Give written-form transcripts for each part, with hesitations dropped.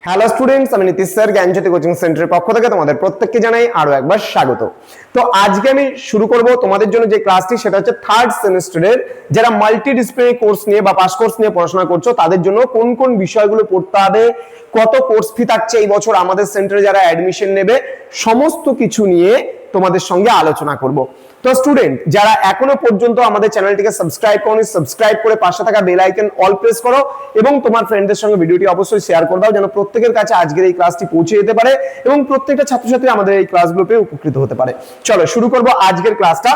Hello students, আমি Nitish sir জ্ঞানজ্যোতি coaching সেন্টারের পক্ষ থেকে তোমাদের প্রত্যেককে জানাই আরো একবার স্বাগত। তো আজকে আমি শুরু করব তোমাদের জন্য যে ক্লাসটি, সেটা হচ্ছে থার্ড সেমিস্টারের যারা মাল্টি ডিসিপ্লিনারি কোর্স নিয়ে বা পাস কোর্স নিয়ে পড়াশোনা করছো তাদের জন্য কোন কোন বিষয়গুলো পড়তে হবে, কত কোর্স ফি থাকছে এই বছর আমাদের সেন্টারে যারা অ্যাডমিশন নেবে, সমস্ত কিছু নিয়ে তোমাদের সঙ্গে আলোচনা করব। তো স্টুডেন্ট যারা এখনো পর্যন্ত আমাদের চ্যানেলটিকে সাবস্ক্রাইব করোনি, সাবস্ক্রাইব করে পাশে থাকা বেল আইকন অল প্রেস করো এবং তোমার ফ্রেন্ডদের সঙ্গে ভিডিওটি অবশ্যই শেয়ার করে দাও, যেন প্রত্যেকের কাছে আজকের এই ক্লাসটি পৌঁছে যেতে পারে এবং প্রত্যেকটা ছাত্রছাত্রী আমাদের এই ক্লাসগুলো পেয়ে উপকৃত হতে পারে। চলো শুরু করব আজকের ক্লাসটা।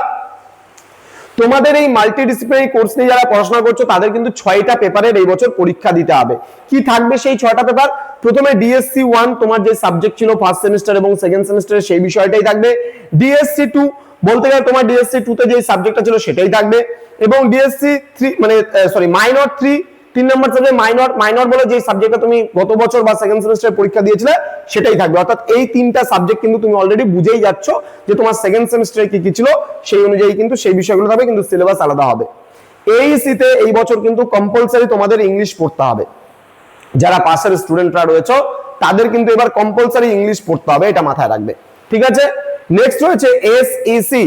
তোমাদের এই মাল্টি ডিসিপ্লিনারি কোর্স নিয়ে যারা পড়াশোনা করছো তাদের কিন্তু 6টা পেপারের এই বছর পরীক্ষা দিতে হবে। কি থাকবে সেই 6টা পেপার? প্রথমে ডিএসসি 1 তোমার যে সাবজেক্ট ছিল ফার্স্ট সেমিস্টার এবং সেকেন্ড সেমিস্টারে সেই বিষয়টাই থাকবে। ডিএসসি 2 বলতে গেলে তোমার ডিএসসি 2 তে যে সাবজেক্টটা ছিল সেটাই থাকবে এবং ডিএসসি 3 মানে মাইনর 3 নম্বর সাবজেক্ট মাইনর বলে যে সাবজেক্টটা তুমি গত বছর বা সেকেন্ড সেমিস্টারে পরীক্ষা দিয়েছিলে সেটাই থাকবে। অর্থাৎ এই তিনটা সাবজেক্ট কিন্তু তুমি অলরেডি বুঝেই যাচ্ছ যে তোমার সেকেন্ড সেমিস্টারে কি কি ছিল, সেই অনুযায়ী কিন্তু সেই বিষয়গুলো থাকবে, কিন্তু সিলেবাস আলাদা হবে। এইসিতে এই বছর কিন্তু কম্পালসারি তোমাদের ইংলিশ পড়তে হবে। যারা পাশের স্টুডেন্টরা রয়েছে তাদের কিন্তু এবার কম্পালসারি ইংলিশ পড়তে হবে, এটা মাথায় রাখবে, ঠিক আছে? নেক্সট রয়েছে এসইসি।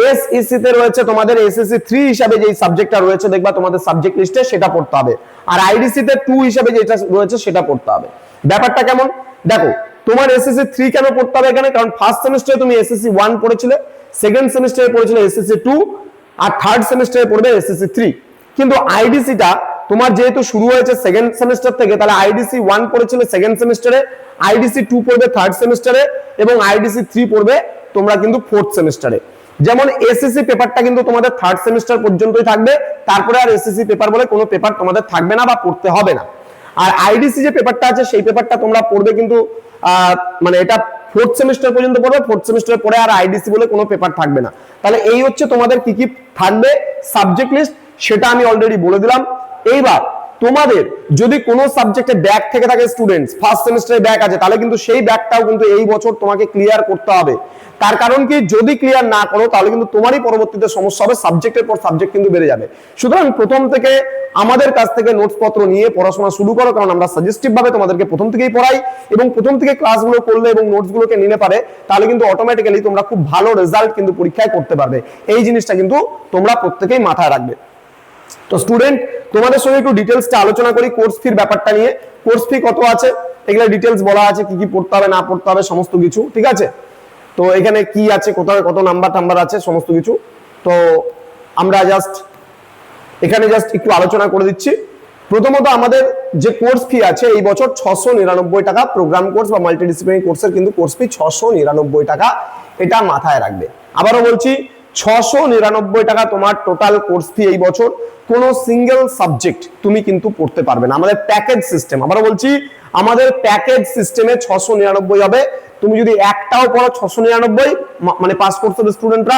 এসইসি তে রয়েছে তোমাদের এসএসসি 3 হিসাবে যে সাবজেক্টটা রয়েছে দেখবা তোমাদের সাবজেক্ট লিস্টে, সেটা পড়তে হবে। আর আইডিসি তে 2 হিসাবে যেটা রয়েছে সেটা পড়তে হবে। ব্যাপারটা কেমন দেখো, তোমার এসএসসি 3 কেন পড়তে হবে এখানে? কারণ ফার্স্ট সেমিস্টারে তুমি এসএসসি 1 পড়েছিলে, সেকেন্ড সেমিস্টারে পড়েছিলে এসএসসি 2, আর থার্ড সেমিস্টারে পড়বে এসএসসি 3। কিন্তু আইডিসিটা তোমার যেহেতু শুরু হয়েছে সেকেন্ড সেমিস্টার থেকে, তাহলে আইডিসি 1 পড়েছিলে সেকেন্ড সেমিস্টারে, আইডিসি 2 পড়বে থার্ড সেমিস্টারে এবং আইডিসি 3 পড়বে তোমরা কিন্তু ফোর্থ সেমিস্টারে। যেমন এসএসসি পেপারটা কিন্তু তোমাদের থার্ড সেমিস্টার পর্যন্তই থাকবে, তারপরে আর এসএসসি পেপার বলে কোনো পেপার তোমাদের থাকবে না বা পড়তে হবে না। আর আইডিসি যে পেপারটা আছে সেই পেপারটা তোমরা পড়বে কিন্তু মানে এটা ফোর্থ সেমিস্টার পর্যন্ত পড়বে, ফোর্থ সেমিস্টারের পরে আর আইডিসি বলে কোনো পেপার থাকবে না। তাহলে এই হচ্ছে তোমাদের কি কি থাকবে সাবজেক্ট লিস্ট, সেটা আমি অলরেডি বলে দিলাম। এইবার তোমাদের যদি কোনো সাবজেক্টে ব্যাক থেকে থাকে স্টুডেন্টস, ফার্স্ট সেমিস্টারে ব্যাক আছে, তাহলে কিন্তু সেই ব্যাকটাও কিন্তু এই বছর তোমাকে ক্লিয়ার করতে হবে। তার কারণ কি, যদি ক্লিয়ার না করো তাহলে কিন্তু তোমারই পরবর্তীতে সমস্যা হবে, সাবজেক্টের পর সাবজেক্ট কিন্তু বেড়ে যাবে। সুতরাং প্রথম থেকে আমাদের কাছ থেকে নোটস পত্র নিয়ে পড়াশোনা শুরু করো, কারণ আমরা সাজেস্টিভ ভাবে তোমাদেরকে প্রথম থেকেই পড়াই এবং প্রথম থেকে ক্লাসগুলো করলে এবং নোটসগুলোকে নিতে পারে তাহলে কিন্তু অটোমেটিক্যালি তোমরা খুব ভালো রেজাল্ট কিন্তু পরীক্ষায় করতে পারবে। এই জিনিসটা কিন্তু তোমরা প্রত্যেকেই মাথায় রাখবে। তো স্টুডেন্ট তোমাদের সঙ্গে একটু ডিটেলসটা আলোচনা করি কোর্স ফির ব্যাপারটা নিয়ে। কোর্স ফি কত আছে এগুলো ডিটেলস বলা আছে, কি কি পড়তে হবে না পড়তে হবে সমস্ত কিছু, ঠিক আছে? তো এখানে কি আছে, কোথায় কত নাম্বার আছে সমস্ত কিছু, তো আমরা এখানে জাস্ট একটু আলোচনা করে দিচ্ছি। প্রথমত আমাদের যে কোর্স ফি আছে এই বছর 699 টাকা, প্রোগ্রাম কোর্স বা মাল্টিডিসিপ্লিনারি কোর্সের কিন্তু কোর্স ফি 699 টাকা, এটা মাথায় রাখবে। আবারও বলছি 699 টাকা তোমার টোটাল কোর্স ফি এই বছর। কোনো সিঙ্গেল সাবজেক্ট তুমি কিন্তু পড়তে পারবে না, আমাদের প্যাকেজ সিস্টেম। আবারও বলছি আমাদের প্যাকেজ সিস্টেমে 699 হবে। তুমি যদি একটাও পড়ো 699, মানে পাস কোর্সের স্টুডেন্টরা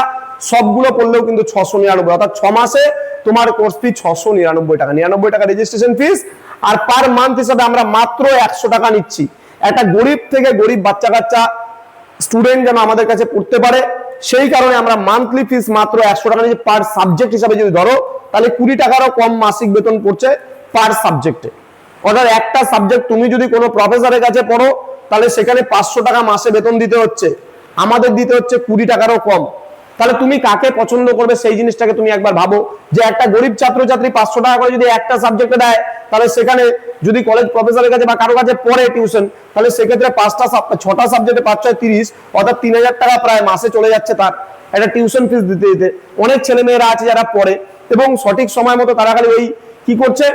সবগুলো পড়লেও কিন্তু 699, অর্থাৎ 6 মাসে তোমার কোর্স ফি 699 টাকা। 99 টাকা রেজিস্ট্রেশন ফিস, আর পার মান্থ হিসাবে আমরা মাত্র 100 টাকা নিচ্ছি। একটা গরিব থেকে গরিব বাচ্চা কাচ্চা স্টুডেন্ট যেন আমাদের কাছে পড়তে পারে, সেই কারণে আমরা মান্থলি ফিস মাত্র 100 টাকা নিচ্ছি। পার সাবজেক্ট হিসাবে যদি ধরো তাহলে 20 টাকারও কম মাসিক বেতন পড়ছে পার সাবজেক্টে। অর্থাৎ একটা সাবজেক্ট তুমি যদি কোনো প্রফেসরের কাছে পড়ো তাহলে সেখানে 500 টাকা মাসে বেতন দিতে হচ্ছে, আমাদের দিতে হচ্ছে 20 টাকারও কম। তাহলে তুমি কাকে পছন্দ করবে সেই জিনিসটাকে তুমি একবার ভাবো, যে একটা গরিব ছাত্রছাত্রী 500 টাকা করে যদি একটা সাবজেক্টে দেয়, তাহলে সেখানে যদি কলেজ প্রফেসরের কাছে বা কারো কাছে পড়ে টিউশন, তাহলে সেক্ষেত্রে 6টা সাবজেক্টে 5 × 30, অর্থাৎ 3000 টাকা প্রায় মাসে চলে যাচ্ছে তার একটা টিউশন ফিস দিতে দিতে। অনেক ছেলে মেয়েরা আছে যারা পড়ে এবং সঠিক সময় মতো তারা খালি ওই কি করছে,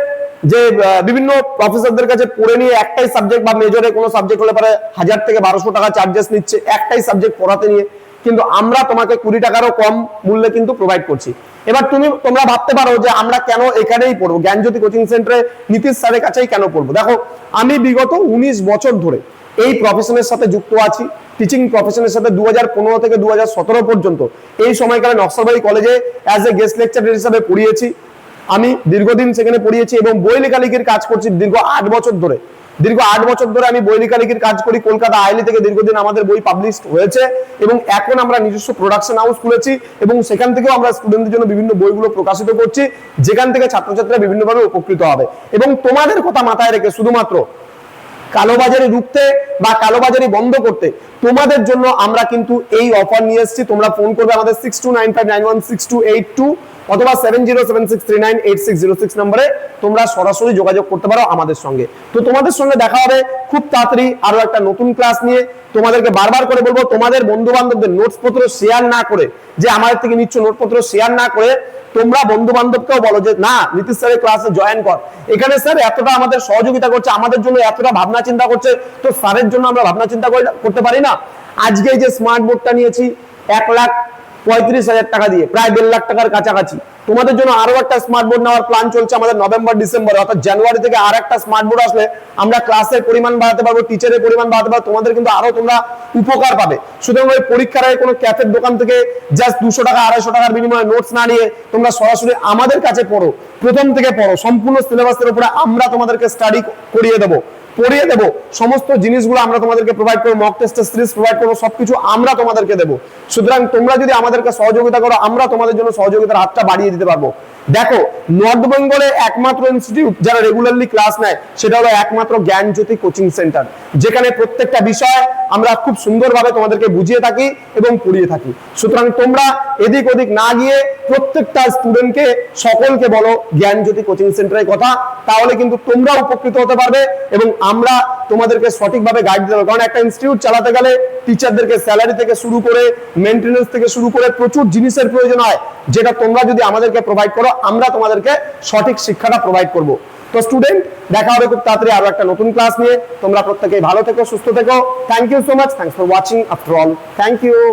যে বিভিন্ন প্রফেসরদের কাছে পড়ে নিয়ে একটাই সাবজেক্ট বা মেজরে কোনো সাবজেক্ট হলে পরে 1000 থেকে 1200 টাকা চার্জেস নিচ্ছে একটাই সাবজেক্ট পড়াতে নিয়ে, কিন্তু আমরা তোমাকে 20 টাকারও কম মূল্যে কিন্তু প্রোভাইড করছি। এবার তোমরা ভাবতে পারো যে আমরা কেন এখানেই পড়বো, জ্ঞানজ্যোতি কোচিং সেন্টারে নীতিশ স্যারের কাছেই কেন পড়বো? দেখো, আমি বিগত 19 বছর ধরে এই প্রফেশনের সাথে যুক্ত আছি, টিচিং প্রফেশনের সাথে 2015 থেকে 2017 পর্যন্ত এই সময়কালে নকশালবাড়ি কলেজে অ্যাজ এ গেস্ট লেকচারার হিসেবে পড়িয়েছি। আমি দীর্ঘদিন সেখানে পড়িয়েছি এবং বই লেখালেখির কাজ করছি দীর্ঘ 8 বছর ধরে। দীর্ঘ 8 বছর ধরে আমি বই লেখালেখির কাজ করি। কলকাতা আইলি থেকে দীর্ঘদিন আমাদের বই পাবলিশ হয়েছে এবং এখন আমরা নিজস্ব প্রোডাকশন হাউস খুলেছি এবং সেখান থেকেও আমরা স্টুডেন্টদের জন্য বিভিন্ন বইগুলো প্রকাশিত করছি, যেখান থেকে ছাত্রছাত্রীরা বিভিন্নভাবে উপকৃত হবে। এবং তোমাদের কথা মাথায় রেখে শুধুমাত্র কালোবাজারি রুখতে বা কালোবাজারি বন্ধ করতে তোমাদের জন্য আমরা কিন্তু এই অফার নিয়ে এসেছি। তোমরা ফোন করবে আমাদের 6295916282 অথবা 7076398606 নম্বরে তোমরা সরাসরি যোগাযোগ করতে পারো আমাদের সঙ্গে। তো তোমাদের সঙ্গে দেখা হবে খুব তাড়াতাড়ি আরো একটা নতুন ক্লাস নিয়ে। তোমাদেরকে বারবার করে বলবো, তোমাদের বন্ধু বান্ধবদের নোটস পত্র শেয়ার না করে, যে আমাদের থেকে নিচ্ছ নোট পত্র শেয়ার না করে তোমরা বন্ধু বান্ধবকেও বলো যে না, নীতিশ স্যারের ক্লাসে জয়েন কর, এখানে স্যার এতটা আমাদের সহযোগিতা করছে, আমাদের জন্য এতটা ভাবনা চিন্তা করছে, তো স্যারের জন্য আমরা ভাবনা চিন্তা করতে পারি না। আজকে এই যে স্মার্ট বোর্ডটা নিয়েছি 1,35,000 টাকা দিয়ে, প্রায় 1.5 লাখ টাকার কাছাকাছি। তোমাদের জন্য আরো একটা স্মার্ট বোর্ড নেওয়ার প্ল্যান চলছে আমাদের নভেম্বর ডিসেম্বরে, অর্থাৎ জানুয়ারি থেকে আর একটা স্মার্ট বোর্ড আসলে আমরা ক্লাসের পরিমাণ বাড়াতে পারবো, টিচারের পরিমাণ বাড়াতে পারবো, তোমাদের কিন্তু আরো তোমরা উপকার পাবে। সুতরাং ওই পরীক্ষার আগে কোনো ক্যাফের দোকান থেকে জাস্ট 200 টাকা 250 টাকার বিনিময়ে নোটস না নিয়ে তোমরা সরাসরি আমাদের কাছে পড়ো, প্রথম থেকে পড়ো, সম্পূর্ণ সিলেবাসের উপরে আমরা তোমাদেরকে স্টাডি করিয়ে দেবো, পড়িয়ে দেবো, সমস্ত জিনিসগুলো আমরা তোমাদেরকে প্রোভাইড করবো, মক টেস্টের সিরিজ প্রোভাইড করবো, সবকিছু আমরা তোমাদেরকে দেবো। সুতরাং তোমরা যদি আমাদেরকে সহযোগিতা করো, আমরা তোমাদের জন্য সহযোগিতার হাতটা বাড়িয়ে দিতে পারবো। দেখো, নর্থ বেঙ্গলে একমাত্র ইনস্টিটিউট যারা রেগুলারলি ক্লাস নেয় সেটা হলো একমাত্র জ্ঞানজ্যোতি কোচিং সেন্টার, যেখানে প্রত্যেকটা বিষয় আমরা খুব সুন্দরভাবে তোমাদেরকে বুঝিয়ে থাকি এবং পড়িয়ে থাকি। সুতরাং তোমরা এদিক ওদিক না গিয়ে প্রত্যেকটা স্টুডেন্টকে সকলকে বলো জ্ঞানজ্যোতি কোচিং সেন্টারের কথা, তাহলে কিন্তু তোমরা উপকৃত হতে পারবে এবং আমরা তোমাদেরকে সঠিকভাবে গাইড দিতে পারবো। কারণ একটা ইনস্টিটিউট চালাতে গেলে টিচারদেরকে স্যালারি থেকে শুরু করে মেইনটেনেন্স থেকে শুরু করে প্রচুর জিনিসের প্রয়োজন হয়, যেটা তোমরা যদি আমাদেরকে প্রোভাইড করো আমরা তোমাদেরকে সঠিক শিক্ষাটা প্রোভাইড করব। তো স্টুডেন্ট, দেখা হবে খুব তাড়াতাড়ি আরো একটা নতুন ক্লাস নিয়ে। তোমরা প্রত্যেকেই ভালো থেকো, সুস্থ থেকো। Thank you so much, thanks for watching after all, thank you.